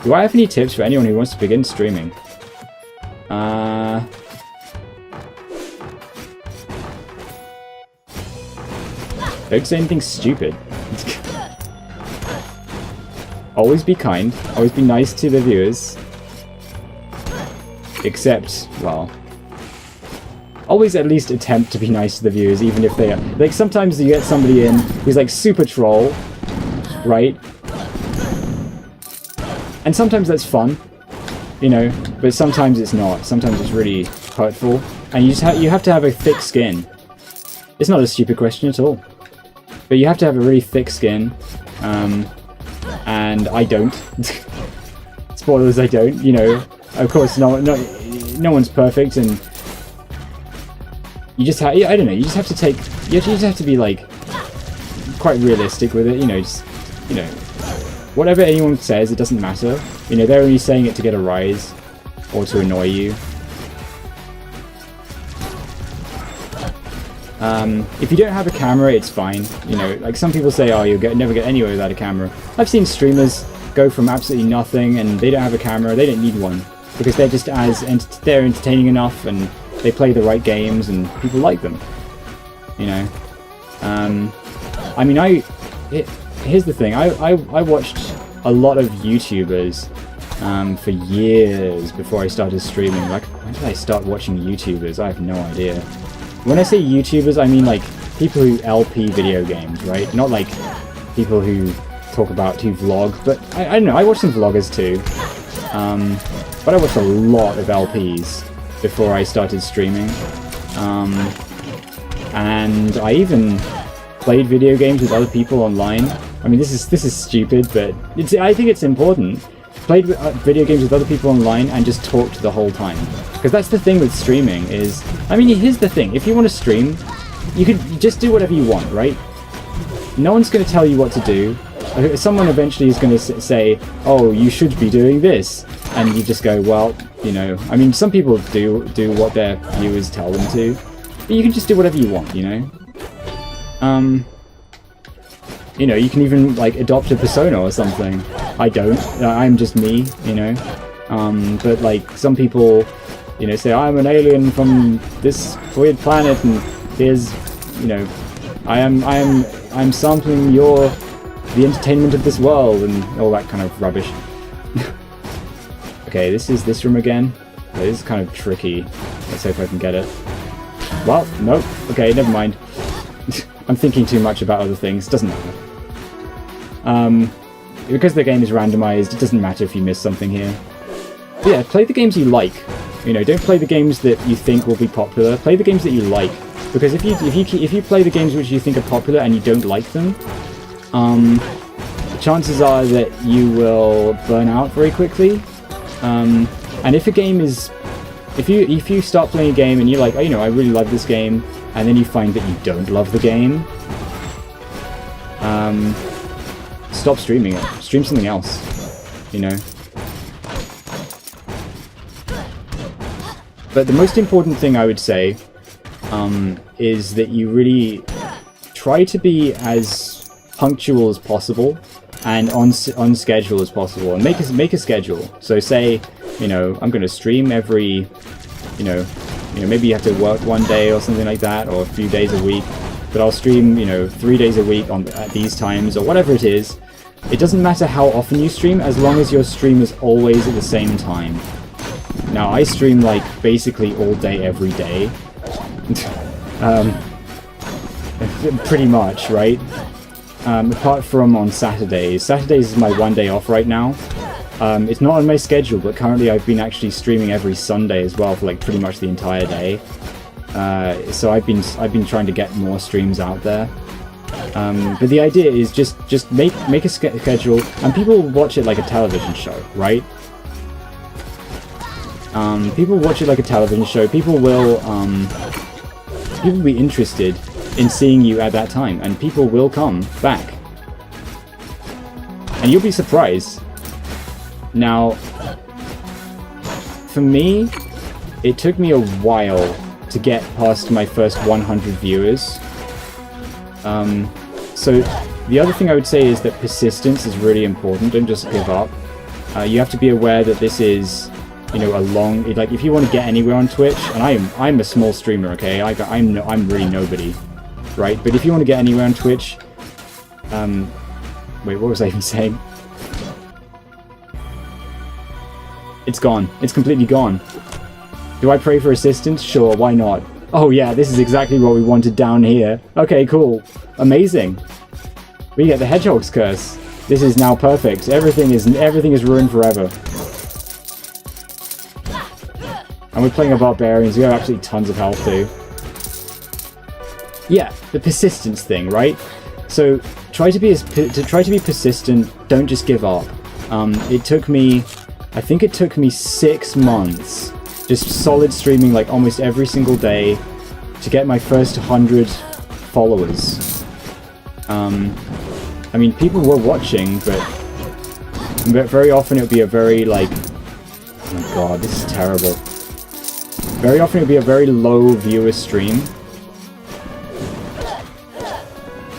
Do I have any tips for anyone who wants to begin streaming? Don't say anything stupid. Always be kind. Always be nice to the viewers. Except, well... always at least attempt to be nice to the viewers, even if they are... like, sometimes you get somebody in who's, like, super troll, right? And sometimes that's fun, you know, but sometimes it's not. Sometimes it's really hurtful. And you have to have a thick skin. It's not a stupid question at all. But you have to have a really thick skin, and I don't. Spoilers, I don't, you know. Of course, no one's perfect, and you just have, I don't know, you just have to take, you just have to be, like, quite realistic with it, you know, just, you know, whatever anyone says, it doesn't matter. You know, they're only saying it to get a rise, or to annoy you. If you don't have a camera, it's fine. You know, like some people say, oh, you'll never get anywhere without a camera. I've seen streamers go from absolutely nothing and they don't have a camera, they don't need one. Because they're just they're entertaining enough and they play the right games and people like them. You know? I mean, here's the thing, I watched a lot of YouTubers for years before I started streaming. Like, when did I start watching YouTubers? I have no idea. When I say YouTubers, I mean like people who LP video games, right? Not like people who who vlog, but I don't know, I watch some vloggers too. But I watched a lot of LPs before I started streaming. And I even played video games with other people online. I mean, this is stupid, but I think it's important. Played video games with other people online and just talked the whole time. Because that's the thing with streaming is... I mean, here's the thing. If you want to stream, you just do whatever you want, right? No one's going to tell you what to do. Someone eventually is going to say, oh, you should be doing this. And you just go, well, you know... I mean, some people do what their viewers tell them to. But you can just do whatever you want, you know? You know, you can even, like, adopt a persona or something. I don't. I'm just me, you know? But, like, some people, you know, say, I'm an alien from this weird planet, and here's, you know, I'm sampling the entertainment of this world, and all that kind of rubbish. Okay, this is this room again. Okay, this is kind of tricky. Let's hope I can get it. Well, nope. Okay, never mind. I'm thinking too much about other things. Doesn't matter. Because the game is randomized, it doesn't matter if you miss something here. But yeah, play the games you like. You know, don't play the games that you think will be popular. Play the games that you like. Because if you play the games which you think are popular and you don't like them, chances are that you will burn out very quickly. And if a game is... If you start playing a game and you're like, oh, you know, I really love this game, and then you find that you don't love the game, stop streaming it. Stream something else, you know. But the most important thing I would say is that you really try to be as punctual as possible and on schedule as possible, and make a schedule. So say, you know, I'm going to stream every, you know, maybe you have to work one day or something like that, or a few days a week, but I'll stream, you know, 3 days a week at these times, or whatever it is. It doesn't matter how often you stream, as long as your stream is always at the same time. Now, I stream, like, basically all day, every day. Pretty much, right? Apart from on Saturdays. Saturdays is my one day off right now. It's not on my schedule, but currently I've been actually streaming every Sunday as well for, like, pretty much the entire day. So I've been trying to get more streams out there. But the idea is just make a schedule, and people watch it like a television show, right? People watch it like a television show. People will be interested in seeing you at that time, and people will come back. And you'll be surprised. Now, for me, it took me a while to get past my first 100 viewers. So the other thing I would say is that persistence is really important. Don't just give up. You have to be aware that this is, you know, a long, like if you want to get anywhere on Twitch, and I'm a small streamer, okay, I'm really nobody, right? But if you want to get anywhere on Twitch, wait, what was I even saying? It's gone. It's completely gone. Do I pray for assistance? Sure, why not? Oh yeah, this is exactly what we wanted down here. Okay, cool. Amazing. We get the Hedgehog's Curse. This is now perfect. Everything is ruined forever. And we're playing a Barbarians. We have absolutely tons of health too. Yeah, the persistence thing, right? So try to be persistent. Don't just give up. I think it took me 6 months, just solid streaming like almost every single day, to get my first 100 followers. I mean, people were watching, but very often it would be a very like, oh my god, this is terrible. Very often it would be a very low viewer stream.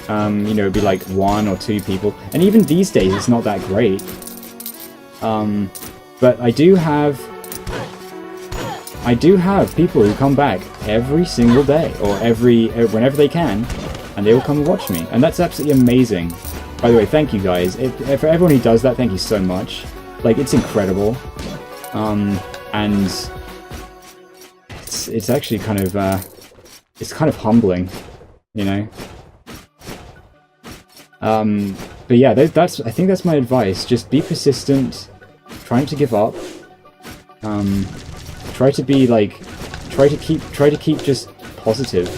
You know, it'd be like 1 or 2 people, and even these days it's not that great. But I do have people who come back every single day, or whenever they can, and they will come and watch me, and that's absolutely amazing. By the way, thank you guys. For everyone who does that, thank you so much. Like, it's incredible, and it's actually kind of it's kind of humbling, you know. But yeah, I think that's my advice. Just be persistent. Try not to give up. Try to keep just positive.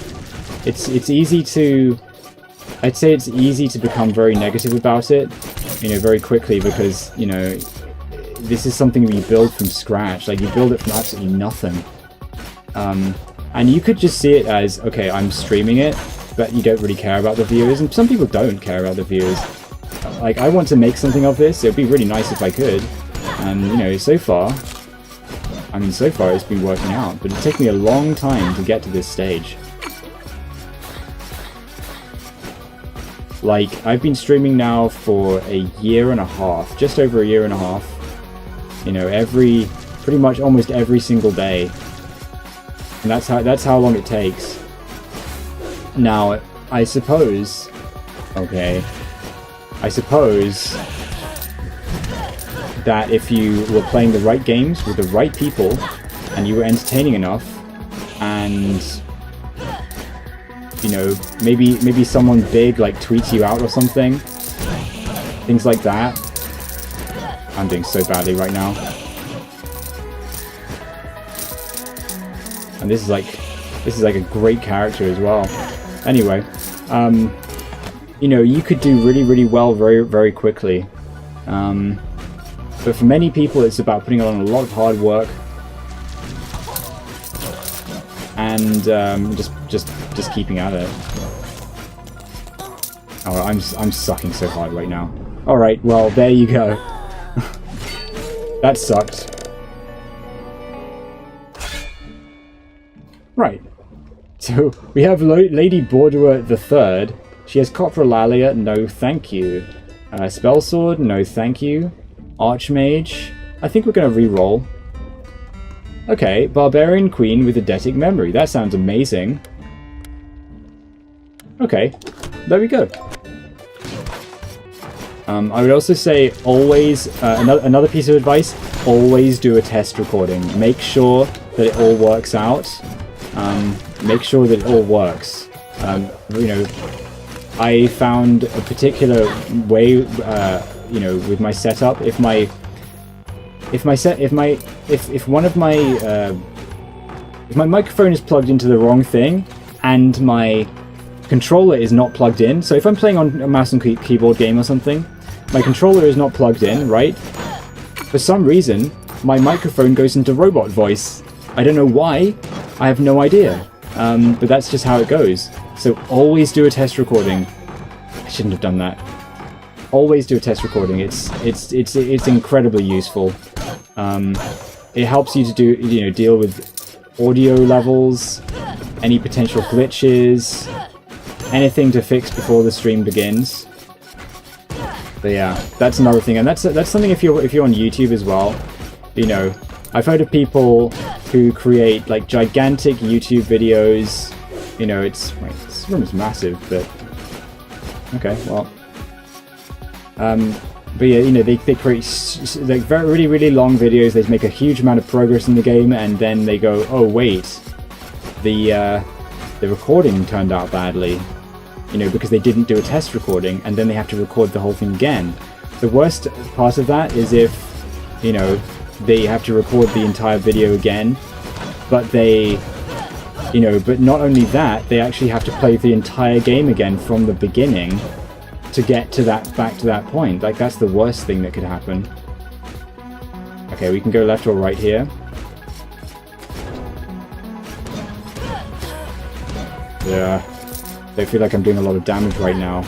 It's easy to, I'd say it's easy to become very negative about it, you know, very quickly, because, you know, this is something that you build from scratch. Like, you build it from absolutely nothing. And you could just see it as, okay, I'm streaming it, but you don't really care about the viewers, and some people don't care about the viewers. Like, I want to make something of this. It would be really nice if I could. And, you know, so far it's been working out, but it took me a long time to get to this stage. Like, I've been streaming now for a year and a half, just over a year and a half. You know, pretty much almost every single day. And that's how long it takes. Now, I suppose that if you were playing the right games with the right people, and you were entertaining enough, and, you know, maybe someone big like tweets you out or something, things like that. I'm doing so badly right now. And this is like a great character as well. Anyway, you know, you could do really, really well very, very quickly. But for many people, it's about putting on a lot of hard work, and just keeping at it. Oh, I'm sucking so hard right now. All right, well, there you go. That sucked. Right. So we have Lady Borderer the Third. She has Coprolalia, no thank you. Spellsword, no thank you. Archmage, I think we're going to re-roll. Okay, Barbarian Queen with Eidetic Memory. That sounds amazing. Okay, there we go. I would also say always, another piece of advice, always do a test recording. Make sure that it all works out. Make sure that it all works. You know, I found a particular way, you know, with my setup. If one of my if my microphone is plugged into the wrong thing and my controller is not plugged in, so if I'm playing on a mouse and keyboard game or something, my controller is not plugged in, right? For some reason, my microphone goes into robot voice. I don't know why. I have no idea. But that's just how it goes. So always do a test recording. I shouldn't have done that. Always do a test recording. It's incredibly useful. It helps you to deal with audio levels, any potential glitches, anything to fix before the stream begins. But yeah, that's another thing, and that's something if you're on YouTube as well. You know, I've heard of people who create like gigantic YouTube videos. You know, wait, this room is massive, but okay, well, but yeah, you know, they create like really really long videos. They make a huge amount of progress in the game, and then they go, oh wait, the recording turned out badly. You know, because they didn't do a test recording, and then they have to record the whole thing again. The worst part of that is if, you know, they have to record the entire video again, but they, you know, but not only that, they actually have to play the entire game again from the beginning to get to back to that point. Like, that's the worst thing that could happen. Okay, we can go left or right here. Yeah. I feel like I'm doing a lot of damage right now.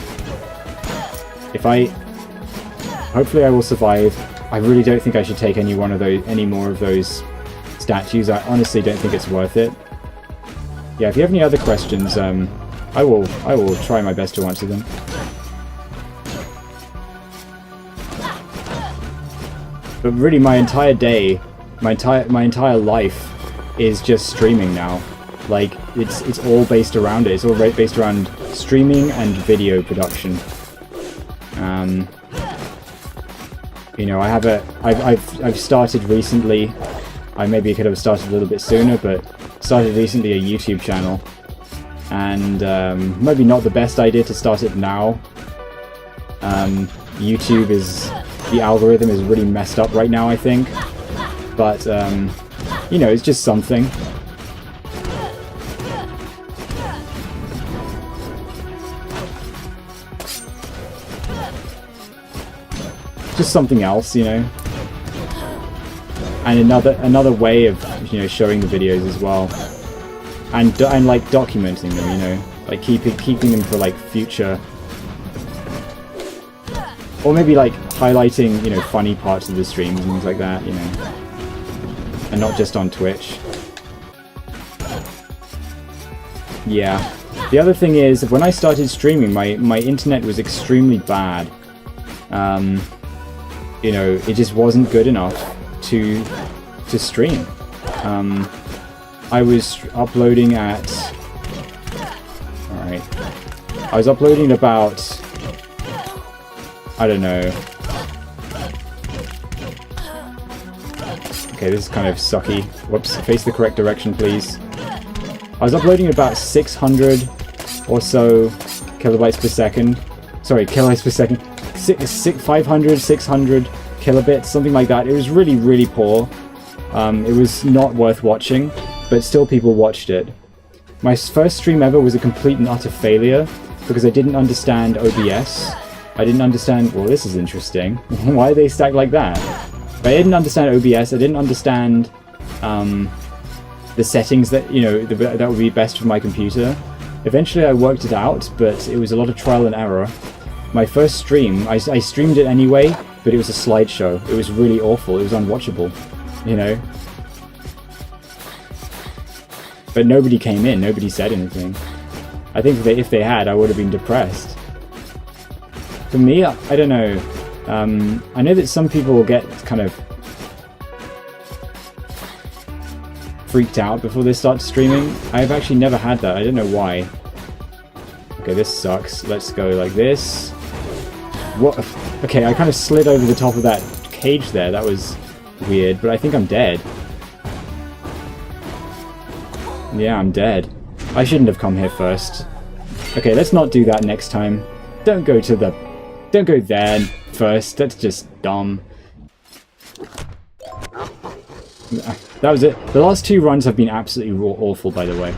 Hopefully I will survive. I really don't think I should take any more of those statues. I honestly don't think it's worth it. Yeah, if you have any other questions, I will try my best to answer them. But really, my entire day, my entire life is just streaming now. Like, it's all based around it. It's all based around streaming and video production. You know, I've started recently. I maybe could have started a little bit sooner, but started recently a YouTube channel. And maybe not the best idea to start it now. YouTube the algorithm is really messed up right now, I think. But you know, it's just something. Just something else, you know, and another way of, you know, showing the videos as well, and like documenting them, you know, like keeping them for like future, or maybe like highlighting, you know, funny parts of the streams and things like that, you know, and not just on Twitch. Yeah, the other thing is, when I started streaming, my internet was extremely bad. You know, it just wasn't good enough to stream. I was uploading at... Alright. I was uploading about... I don't know. Okay, this is kind of sucky. Whoops, face the correct direction, please. I was uploading about 600 or so kilobytes per second. Sorry, kilobytes per second. 500, 600 kilobits, something like that. It was really, really poor. It was not worth watching, but still people watched it. My first stream ever was a complete and utter failure because I didn't understand OBS. I didn't understand... Well, this is interesting. Why are they stacked like that? But I didn't understand OBS. I didn't understand the settings that, you know, that would be best for my computer. Eventually I worked it out, but it was a lot of trial and error. My first stream, I streamed it anyway, but it was a slideshow. It was really awful. It was unwatchable, you know. But nobody came in. Nobody said anything. I think if they had, I would have been depressed. For me, I don't know. I know that some people will get kind of freaked out before they start streaming. I've actually never had that. I don't know why. Okay, this sucks. Let's go like this. What? Okay, I kind of slid over the top of that cage there. That was weird, but I think I'm dead. Yeah, I'm dead. I shouldn't have come here first. Okay, let's not do that next time. Don't go there first. That's just dumb. That was it. The last two runs have been absolutely awful, by the way.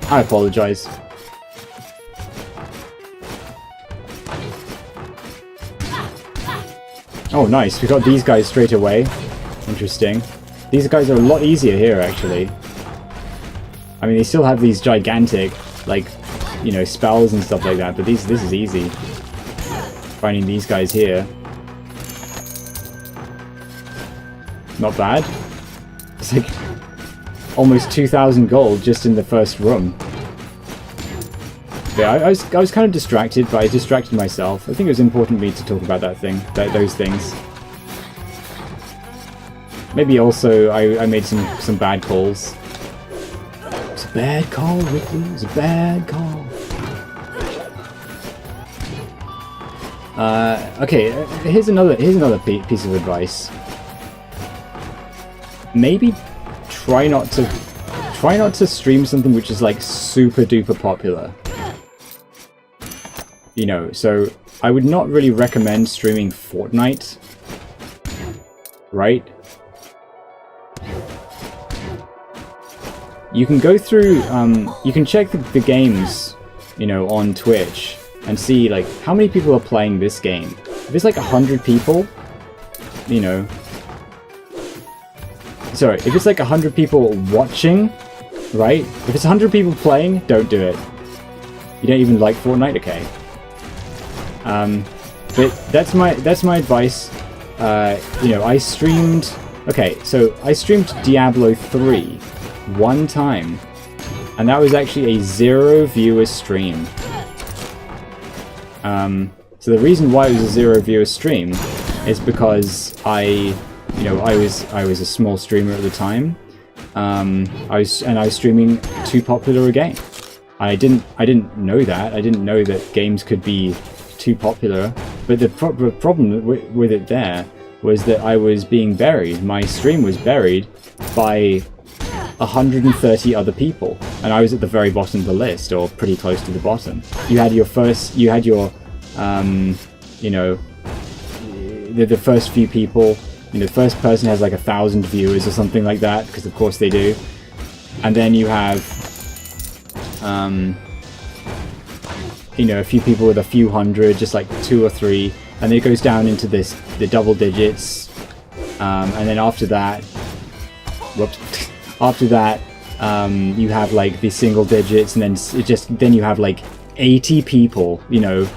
I apologize. Oh, nice. We got these guys straight away. Interesting. These guys are a lot easier here, actually. I mean, they still have these gigantic, like, you know, spells and stuff like that, but this is easy. Finding these guys here. Not bad. It's like almost 2,000 gold just in the first room. Yeah, I was kind of distracted, but I distracted myself. I think it was important for me to talk about those things. Maybe also I made some bad calls. It's a bad call, Ricky. It's a bad call. Okay, here's another piece of advice. Maybe try not to stream something which is like super duper popular. You know, so I would not really recommend streaming Fortnite, right? You can go through, you can check the games, you know, on Twitch and see like how many people are playing this game. If it's like 100 people, you know. Sorry, if it's like 100 people watching, right? If it's 100 people playing, don't do it. You don't even like Fortnite, okay? But that's my advice. You know, I streamed. Okay, so I streamed Diablo 3 one time, and that was actually a 0 viewer stream. So the reason why it was a 0 viewer stream is because I was a small streamer at the time. I was streaming too popular a game. I didn't know that. I didn't know that games could be too popular. But the problem with it there was that I was being buried. My stream was buried by 130 other people, and I was at the very bottom of the list, or pretty close to the bottom. You had your you know, the first few people. You know, the first person has like 1,000 viewers or something like that, because of course they do. And then you have, you know, a few people with a few hundred, just like 2 or 3, and then it goes down into the double digits. And then after that, whoops, after that, you have like the single digits, and then you have like 80 people, you know,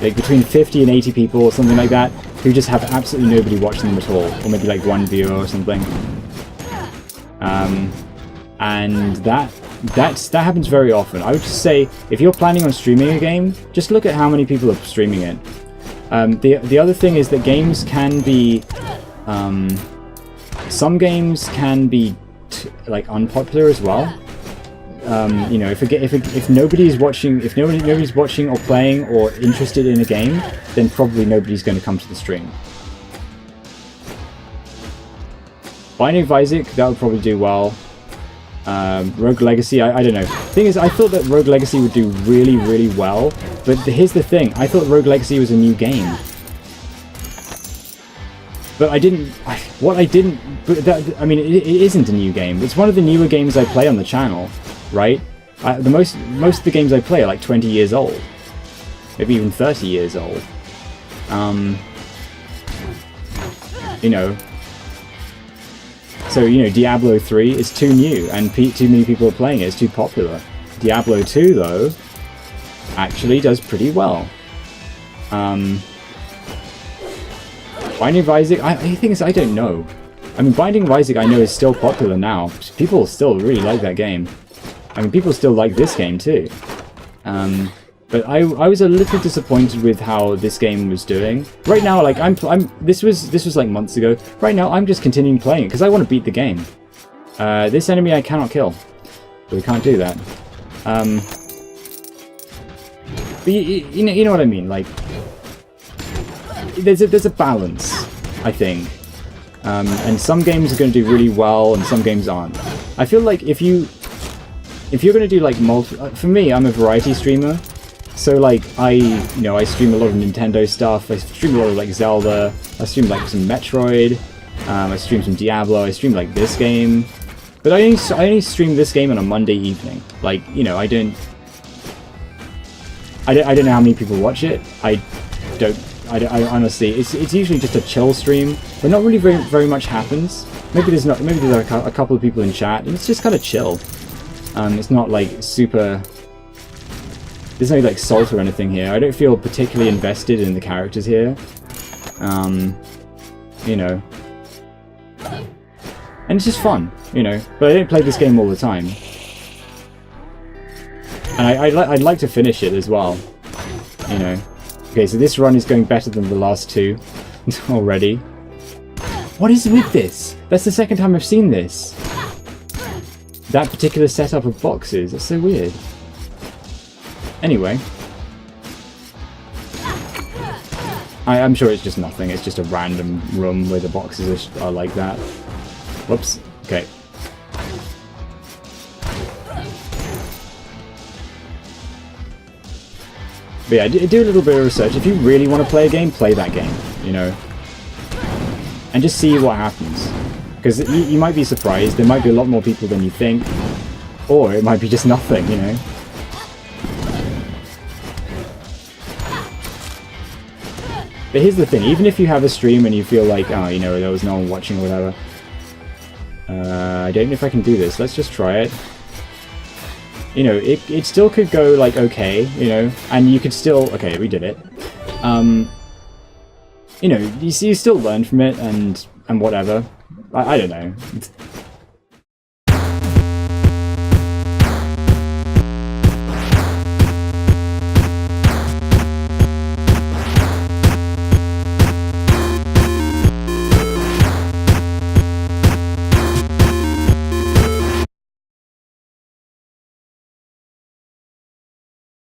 like between 50 and 80 people or something like that, who just have absolutely nobody watching them at all, or maybe like one viewer or something. And that happens very often. I would just say, if you're planning on streaming a game, just look at how many people are streaming it. The other thing is that games can be, some games can be like unpopular as well. You know, if nobody's watching or playing or interested in a game, then probably nobody's going to come to the stream. Binding of Isaac, that would probably do well. Rogue Legacy, I don't know. Thing is, I thought that Rogue Legacy would do really, really well, but here's the thing, I thought Rogue Legacy was a new game. But I mean, it isn't a new game. It's one of the newer games I play on the channel, right? Most of the games I play are like 20 years old. Maybe even 30 years old. You know. So, you know, Diablo 3 is too new, and too many people are playing it. It's too popular. Diablo 2, though, actually does pretty well. Binding of Isaac, the thing is, I don't know. I mean, Binding of Isaac, I know, is still popular now. People still really like that game. I mean, people still like this game, too. But I was a little disappointed with how this game was doing. Right now, like, this was like months ago. Right now, I'm just continuing playing it, because I want to beat the game. This enemy I cannot kill. So we can't do that. But you know what I mean, like... There's a balance, I think, and some games are going to do really well, and some games aren't. I feel like if you're going to do like for me, I'm a variety streamer, so like I stream a lot of Nintendo stuff. I stream a lot of like Zelda. I stream like some Metroid. I stream some Diablo. I stream like this game, but I only stream this game on a Monday evening. Like, you know, I don't know how many people watch it. I honestly, it's usually just a chill stream, but not really very much happens. Maybe there's a couple of people in chat, and it's just kind of chill. It's not like super. There's no like salt or anything here. I don't feel particularly invested in the characters here. You know, and it's just fun, you know. But I don't play this game all the time. And I'd like to finish it as well, you know. Okay, so this run is going better than the last two already. What is with this? That's the second time I've seen this. That particular setup of boxes. That's so weird. Anyway. I'm sure it's just nothing. It's just a random room where the boxes are like that. Whoops. Okay. But yeah, do a little bit of research. If you really want to play a game, play that game, you know. And just see what happens. Because you might be surprised. There might be a lot more people than you think. Or it might be just nothing, you know. But here's the thing. Even if you have a stream and you feel like, oh, you know, there was no one watching or whatever. I don't know if I can do this. Let's just try it. You know, it still could go, like, okay, you know. And you could still... Okay, we did it. You know, you still learn from it and whatever. I don't know.